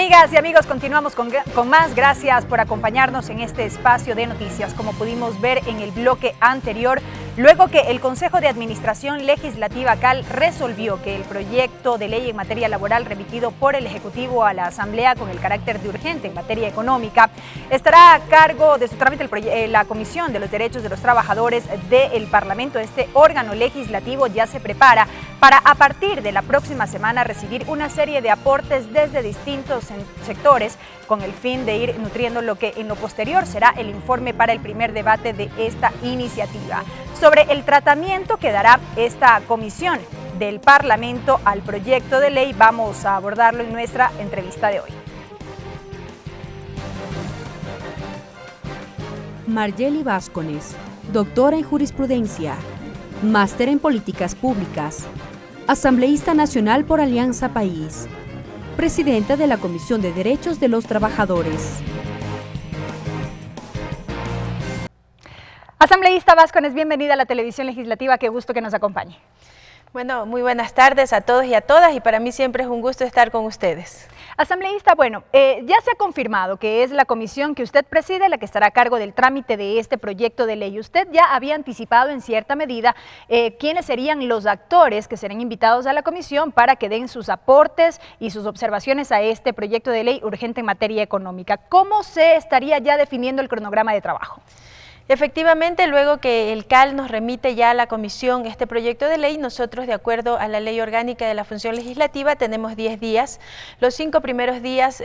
Amigas y amigos, continuamos con más. Gracias por acompañarnos en este espacio de noticias. Como pudimos ver en el bloque anterior, luego que el Consejo de Administración Legislativa CAL resolvió que el proyecto de ley en materia laboral remitido por el Ejecutivo a la Asamblea con el carácter de urgente en materia económica estará a cargo de su trámite la Comisión de los Derechos de los Trabajadores del Parlamento. Este órgano legislativo ya se prepara para a partir de la próxima semana recibir una serie de aportes desde distintos sectores con el fin de ir nutriendo lo que en lo posterior será el informe para el primer debate de esta iniciativa. Sobre el tratamiento que dará esta comisión del Parlamento al proyecto de ley, vamos a abordarlo en nuestra entrevista de hoy. Margely Vázquez, doctora en jurisprudencia, máster en políticas públicas, asambleísta nacional por Alianza País, presidenta de la Comisión de Derechos de los Trabajadores. Asambleísta Vázquez, bienvenida a la televisión legislativa, qué gusto que nos acompañe. Bueno, muy buenas tardes a todos y a todas, y para mí siempre es un gusto estar con ustedes. Asambleísta, bueno, ya se ha confirmado que es la comisión que usted preside la que estará a cargo del trámite de este proyecto de ley. Usted ya había anticipado en cierta medida quiénes serían los actores que serán invitados a la comisión para que den sus aportes y sus observaciones a este proyecto de ley urgente en materia económica. ¿Cómo se estaría ya definiendo el cronograma de trabajo? Efectivamente, luego que el CAL nos remite ya a la comisión este proyecto de ley, nosotros, de acuerdo a la ley orgánica de la función legislativa, tenemos 10 días. Los 5 primeros días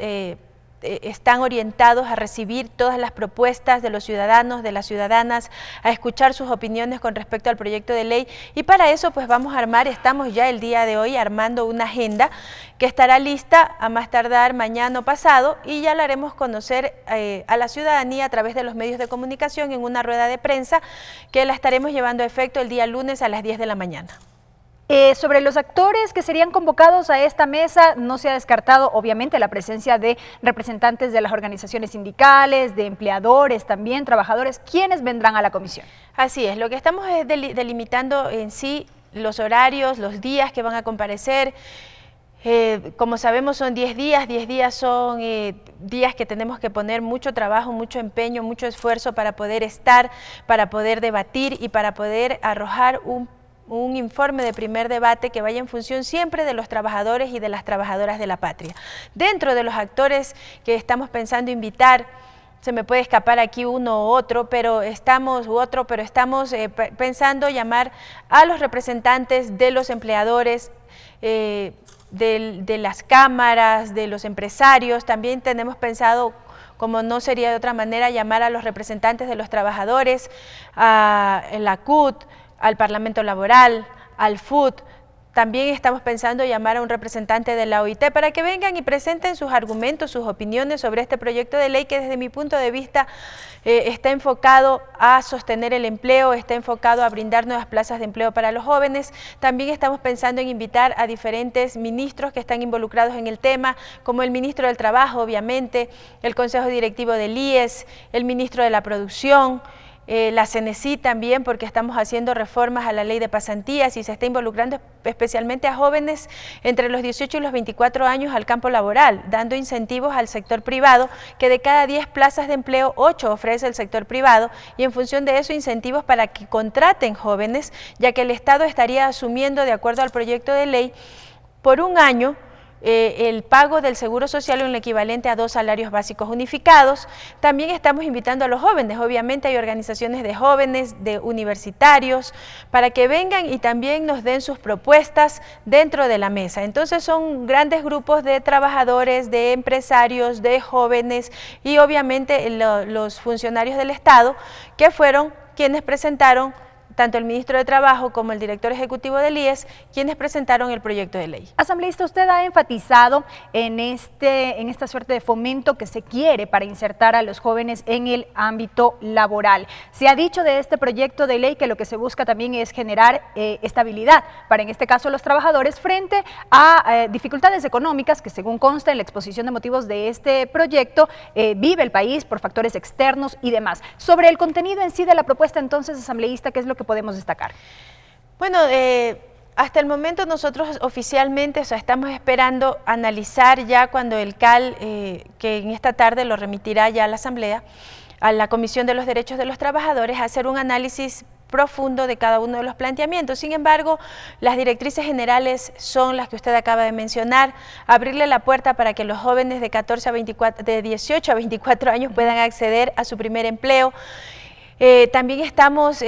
están orientados a recibir todas las propuestas de los ciudadanos, de las ciudadanas, a escuchar sus opiniones con respecto al proyecto de ley, y para eso pues vamos a armar, estamos ya el día de hoy armando una agenda que estará lista a más tardar mañana o pasado, y ya la haremos conocer a la ciudadanía a través de los medios de comunicación en una rueda de prensa que la estaremos llevando a efecto el día lunes a las 10 de la mañana. Sobre los actores que serían convocados a esta mesa, no se ha descartado obviamente la presencia de representantes de las organizaciones sindicales, de empleadores también, trabajadores. ¿Quiénes vendrán a la comisión? Así es, lo que estamos es delimitando en sí los horarios, los días que van a comparecer. Como sabemos son 10 días son días que tenemos que poner mucho trabajo, mucho empeño, mucho esfuerzo para poder estar, para poder debatir y para poder arrojar un informe de primer debate que vaya en función siempre de los trabajadores y de las trabajadoras de la patria. Dentro de los actores que estamos pensando invitar, se me puede escapar aquí uno u otro, pero estamos pensando llamar a los representantes de los empleadores, de las cámaras, de los empresarios. También tenemos pensado, como no sería de otra manera, llamar a los representantes de los trabajadores, a la CUT, al Parlamento Laboral, al FUT. También estamos pensando llamar a un representante de la OIT para que vengan y presenten sus argumentos, sus opiniones sobre este proyecto de ley que desde mi punto de vista está enfocado a sostener el empleo, está enfocado a brindar nuevas plazas de empleo para los jóvenes. También estamos pensando en invitar a diferentes ministros que están involucrados en el tema, como el ministro del Trabajo, obviamente, el Consejo Directivo del IES, el ministro de la Producción, la CENESID también, porque estamos haciendo reformas a la ley de pasantías y se está involucrando especialmente a jóvenes entre los 18 y los 24 años al campo laboral, dando incentivos al sector privado, que de cada 10 plazas de empleo, 8 ofrece el sector privado, y en función de eso incentivos para que contraten jóvenes, ya que el Estado estaría asumiendo, de acuerdo al proyecto de ley, por un año el pago del seguro social en el equivalente a 2 salarios básicos unificados. También estamos invitando a los jóvenes, obviamente hay organizaciones de jóvenes, de universitarios, para que vengan y también nos den sus propuestas dentro de la mesa. Entonces son grandes grupos de trabajadores, de empresarios, de jóvenes y obviamente los funcionarios del Estado, que fueron quienes presentaron, tanto el ministro de Trabajo como el director ejecutivo del IES, quienes presentaron el proyecto de ley. Asambleísta, usted ha enfatizado en esta suerte de fomento que se quiere para insertar a los jóvenes en el ámbito laboral. Se ha dicho de este proyecto de ley que lo que se busca también es generar estabilidad para, en este caso, los trabajadores frente a dificultades económicas que, según consta en la exposición de motivos de este proyecto, vive el país por factores externos y demás. Sobre el contenido en sí de la propuesta, entonces, asambleísta, ¿qué es lo que podemos destacar? Bueno, Hasta el momento nosotros oficialmente, o sea, estamos esperando analizar ya cuando el CAL, que en esta tarde lo remitirá ya a la Asamblea, a la Comisión de los Derechos de los Trabajadores, hacer un análisis profundo de cada uno de los planteamientos. Sin embargo, las directrices generales son las que usted acaba de mencionar: abrirle la puerta para que los jóvenes de 18 a 24 años puedan acceder a su primer empleo. También estamos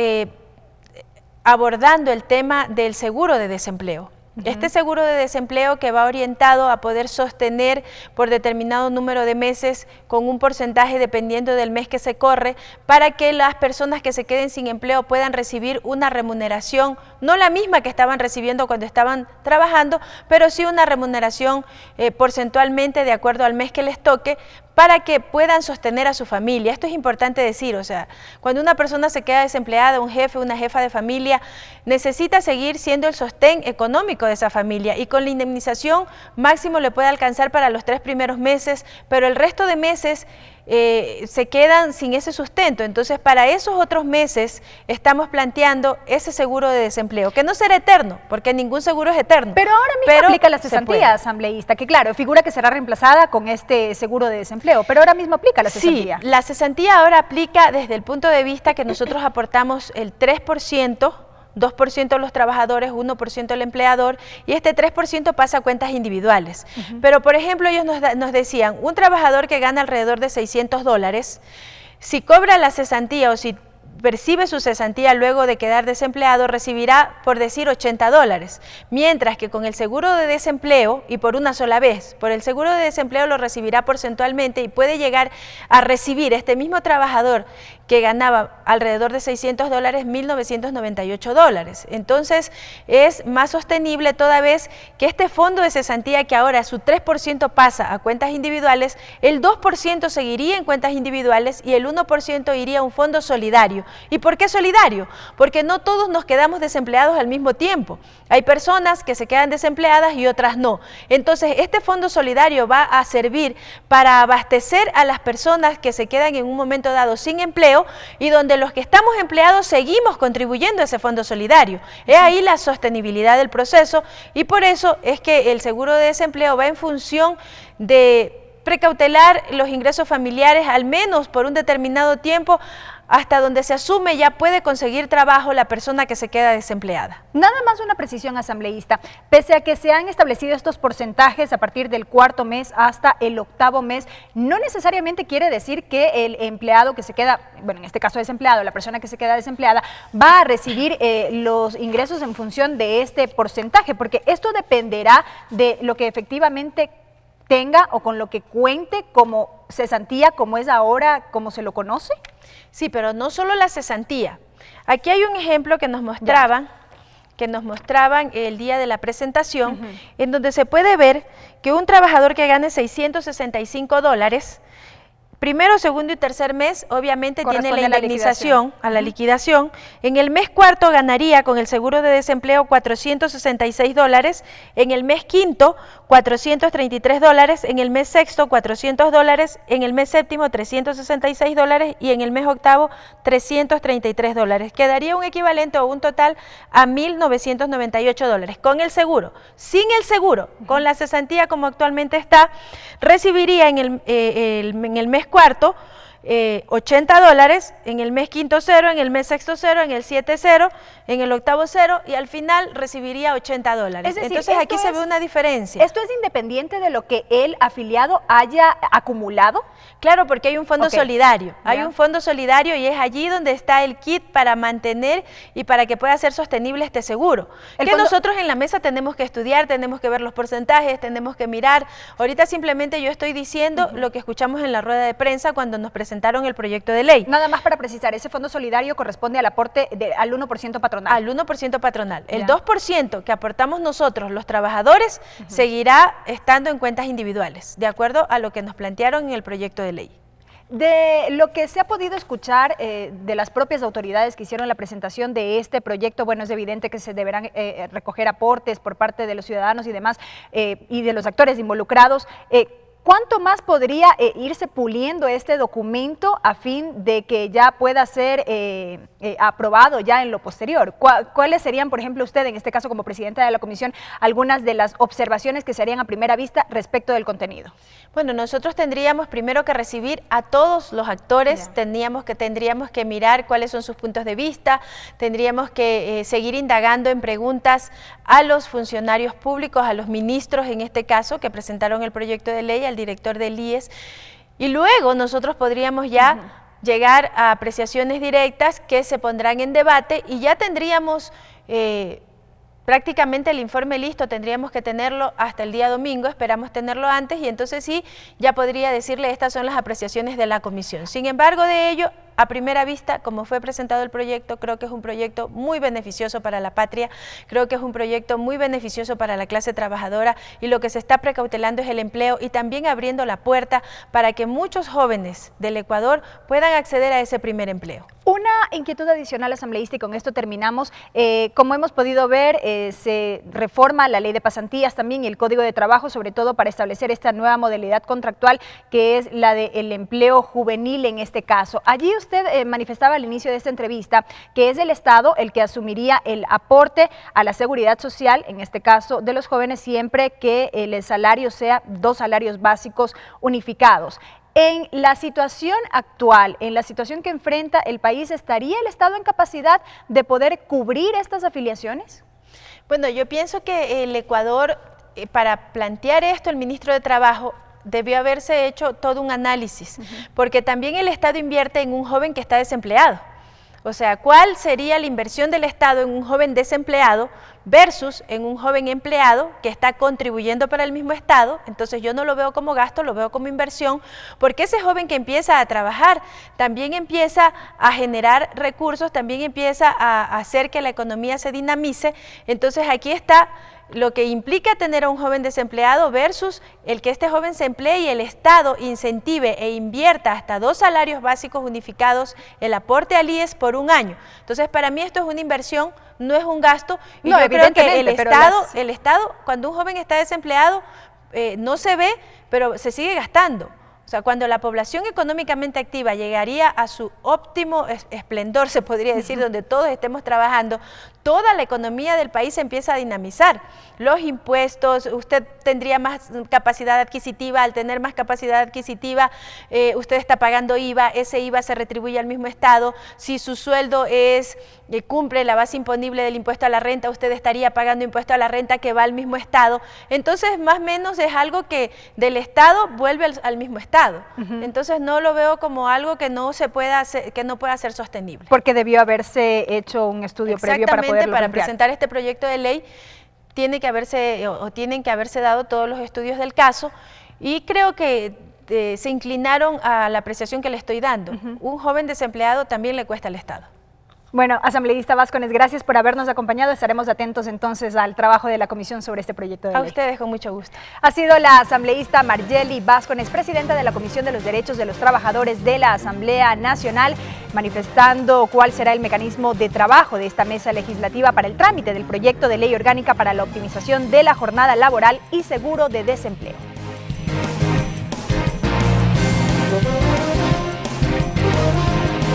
abordando el tema del seguro de desempleo. Este seguro de desempleo que va orientado a poder sostener por determinado número de meses con un porcentaje dependiendo del mes que se corre, para que las personas que se queden sin empleo puedan recibir una remuneración, no la misma que estaban recibiendo cuando estaban trabajando, pero sí una remuneración porcentualmente de acuerdo al mes que les toque, para que puedan sostener a su familia. Esto es importante decir, o sea, cuando una persona se queda desempleada, un jefe, una jefa de familia, necesita seguir siendo el sostén económico de esa familia, y con la indemnización máximo le puede alcanzar para los 3 primeros meses, pero el resto de meses se quedan sin ese sustento. Entonces, para esos otros meses estamos planteando ese seguro de desempleo, que no será eterno, porque ningún seguro es eterno. Pero ahora mismo aplica la cesantía, asambleísta, que claro, figura que será reemplazada con este seguro de desempleo, pero ahora mismo aplica la cesantía. Sí, la cesantía ahora aplica desde el punto de vista que nosotros aportamos el 3%, 2% los trabajadores, 1% el empleador, y este 3% pasa a cuentas individuales. Pero, por ejemplo, ellos nos decían, un trabajador que gana alrededor de $600, si cobra la cesantía o si percibe su cesantía luego de quedar desempleado, recibirá, por decir, $80, mientras que con el seguro de desempleo, y por una sola vez, por el seguro de desempleo lo recibirá porcentualmente, y puede llegar a recibir este mismo trabajador que ganaba alrededor de $600, $1.998. Entonces, es más sostenible toda vez que este fondo de cesantía, que ahora su 3% pasa a cuentas individuales, el 2% seguiría en cuentas individuales y el 1% iría a un fondo solidario. ¿Y por qué solidario? Porque no todos nos quedamos desempleados al mismo tiempo. Hay personas que se quedan desempleadas y otras no. Entonces, este fondo solidario va a servir para abastecer a las personas que se quedan en un momento dado sin empleo, y donde los que estamos empleados seguimos contribuyendo a ese fondo solidario. Es ahí la sostenibilidad del proceso, y por eso es que el seguro de desempleo va en función de precautelar los ingresos familiares, al menos por un determinado tiempo, hasta donde se asume ya puede conseguir trabajo la persona que se queda desempleada. Nada más una precisión, asambleísta. Pese a que se han establecido estos porcentajes a partir del 4.º mes hasta el 8.º mes, no necesariamente quiere decir que el empleado que se queda, bueno, en este caso desempleado, la persona que se queda desempleada, va a recibir los ingresos en función de este porcentaje, porque esto dependerá de lo que efectivamente tenga o con lo que cuente como cesantía, como es ahora, como se lo conoce. Sí, pero no solo la cesantía. Aquí hay un ejemplo que nos mostraban, el día de la presentación, en donde se puede ver que un trabajador que gane $665, primero, segundo y tercer mes, obviamente tiene la indemnización a la liquidación. En el mes cuarto ganaría con el seguro de desempleo $466, en el mes quinto $433, en el mes sexto $400, en el mes séptimo $366 y en el mes octavo $333. Quedaría un equivalente o un total a $1.998 con el seguro. Sin el seguro, con la cesantía como actualmente está, recibiría en el mes cuarto $80, en el mes quinto 0, en el mes sexto 0, en el 7 0, en el octavo 0 y al final recibiría $80. Es decir, entonces aquí se ve una diferencia. ¿Esto es independiente de lo que el afiliado haya acumulado? Claro, porque hay un fondo solidario, hay un fondo solidario y es allí donde está el kit para mantener y para que pueda ser sostenible este seguro. Nosotros en la mesa tenemos que estudiar, tenemos que ver los porcentajes, tenemos que mirar. Ahorita simplemente yo estoy diciendo lo que escuchamos en la rueda de prensa cuando nos presentaron el proyecto de ley. Nada más para precisar, ese fondo solidario corresponde al aporte al 1% patronal. Al 1% patronal. El 2% que aportamos nosotros, los trabajadores, seguirá estando en cuentas individuales, de acuerdo a lo que nos plantearon en el proyecto de ley. De lo que se ha podido escuchar de las propias autoridades que hicieron la presentación de este proyecto, bueno, es evidente que se deberán recoger aportes por parte de los ciudadanos y demás, y de los actores involucrados. ¿Cuánto más podría irse puliendo este documento a fin de que ya pueda ser aprobado ya en lo posterior? ¿Cuáles serían, por ejemplo, usted, en este caso como presidenta de la comisión, algunas de las observaciones que se harían a primera vista respecto del contenido? Bueno, nosotros tendríamos primero que recibir a todos los actores, tendríamos que mirar cuáles son sus puntos de vista, tendríamos que seguir indagando en preguntas a los funcionarios públicos, a los ministros en este caso, que presentaron el proyecto de ley, al director del IES, y luego nosotros podríamos ya llegar a apreciaciones directas que se pondrán en debate y ya tendríamos prácticamente el informe listo, tendríamos que tenerlo hasta el día domingo, esperamos tenerlo antes y entonces sí, ya podría decirle estas son las apreciaciones de la comisión. Sin embargo, de ello, a primera vista, como fue presentado el proyecto, creo que es un proyecto muy beneficioso para la patria, creo que es un proyecto muy beneficioso para la clase trabajadora y lo que se está precautelando es el empleo y también abriendo la puerta para que muchos jóvenes del Ecuador puedan acceder a ese primer empleo. Una inquietud adicional, asambleísta, y con esto terminamos. Como hemos podido ver, se reforma la ley de pasantías también y el Código de Trabajo, sobre todo para establecer esta nueva modalidad contractual que es la del empleo juvenil en este caso. Allí usted manifestaba al inicio de esta entrevista que es el Estado el que asumiría el aporte a la seguridad social, en este caso de los jóvenes, siempre que el salario sea 2 salarios básicos unificados. En la situación actual, en la situación que enfrenta el país, ¿estaría el Estado en capacidad de poder cubrir estas afiliaciones? Bueno, yo pienso que el Ecuador, para plantear esto, el ministro de Trabajo debió haberse hecho todo un análisis, porque también el Estado invierte en un joven que está desempleado. O sea, ¿cuál sería la inversión del Estado en un joven desempleado versus en un joven empleado que está contribuyendo para el mismo Estado? Entonces yo no lo veo como gasto, lo veo como inversión, porque ese joven que empieza a trabajar también empieza a generar recursos, también empieza a hacer que la economía se dinamice. Entonces aquí está lo que implica tener a un joven desempleado versus el que este joven se emplee y el Estado incentive e invierta hasta 2 salarios básicos unificados, el aporte al IES por un año. Entonces, para mí esto es una inversión, no es un gasto. Y no, yo creo que el Estado, cuando un joven está desempleado, no se ve, pero se sigue gastando. O sea, cuando la población económicamente activa llegaría a su óptimo esplendor, se podría decir, donde todos estemos trabajando, toda la economía del país se empieza a dinamizar. Los impuestos, usted tendría más capacidad adquisitiva, al tener más capacidad adquisitiva, usted está pagando IVA, ese IVA se retribuye al mismo Estado. Si su sueldo cumple la base imponible del impuesto a la renta, usted estaría pagando impuesto a la renta que va al mismo Estado. Entonces, más o menos es algo que del Estado vuelve al mismo Estado. Entonces no lo veo como algo que no se pueda hacer, que no pueda ser sostenible. Porque debió haberse hecho un estudio previo para poderlo para presentar este proyecto de ley tienen que haberse dado todos los estudios del caso y creo que se inclinaron a la apreciación que le estoy dando. Un joven desempleado también le cuesta al Estado. Bueno, asambleísta Vázquez, gracias por habernos acompañado. Estaremos atentos entonces al trabajo de la comisión sobre este proyecto de ley. A ustedes, con mucho gusto. Ha sido la asambleísta Margely Vázquez, presidenta de la Comisión de los Derechos de los Trabajadores de la Asamblea Nacional, manifestando cuál será el mecanismo de trabajo de esta mesa legislativa para el trámite del proyecto de ley orgánica para la optimización de la jornada laboral y seguro de desempleo.